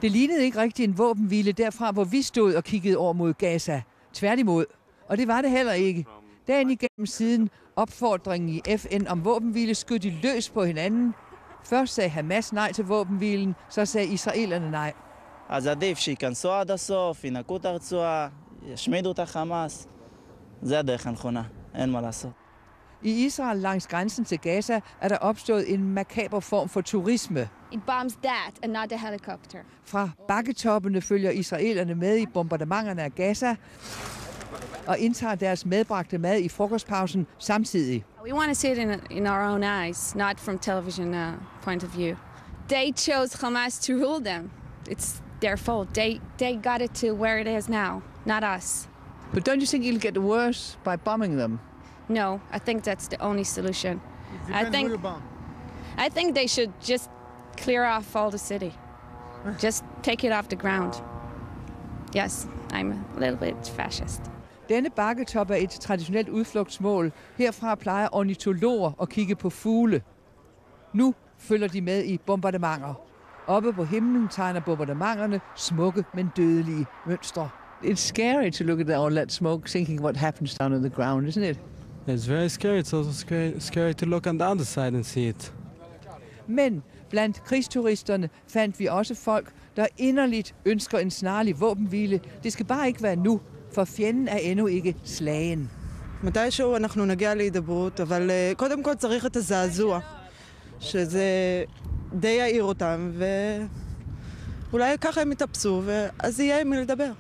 Det lignede ikke rigtig en våbenhvile derfra, hvor vi stod og kiggede over mod Gaza. Tværtimod. Og det var det heller ikke. Dagen igennem siden opfordringen i FN om våbenhvile skød de løs på hinanden. Først sagde Hamas nej til våbenhvilen, så sagde israelerne nej. אז עדיף שייכנסו עד הסוף, ינקו את הרצועה, ישמידו את החמאס. זה הדרך הנכונה, אין מה לעשות. I Israel langs grænsen til Gaza er der opstået en makaber form for turisme. It bombs that and not the helicopter. Fra bakketoppene følger israelerne med i bombardementerne af Gaza og indtager deres medbragte mad i frokostpausen samtidig. We want to see it in our own eyes, not from television point of view. They chose Hamas to rule them. It's their fault. They got it to where it is now, not us. But don't you think it'll get worse by bombing them? No, I think that's the only solution. I think they should just clear off all the city. Just take it off the ground. Yes, I'm a little bit fascist. Denne bakketop er et traditionelt udflugtsmål. Herfra plejer ornitologer at kigge på fugle. Nu følger de med i bombardementer. Oppe på himlen tegner bombardementerne smukke, men dødelige mønstre. It's scary to look at all that smoke, thinking what happens down on the ground, isn't it? It's very scary. It's also scary to look on the other side and see it. Men blandt krigsturisterne fandt vi også folk, der inderligt ønsker en snarlig våbenhvile. Det skal bare ikke være nu, for fjenden er endnu ikke slagen. מתישהו אנחנו נגיע להידברות, אבל קודם כל צריך את הזעזוע, שזה די יעיר אותם, ואולי ככה הם יתאפסו, ואז יהיה עם מי לדבר.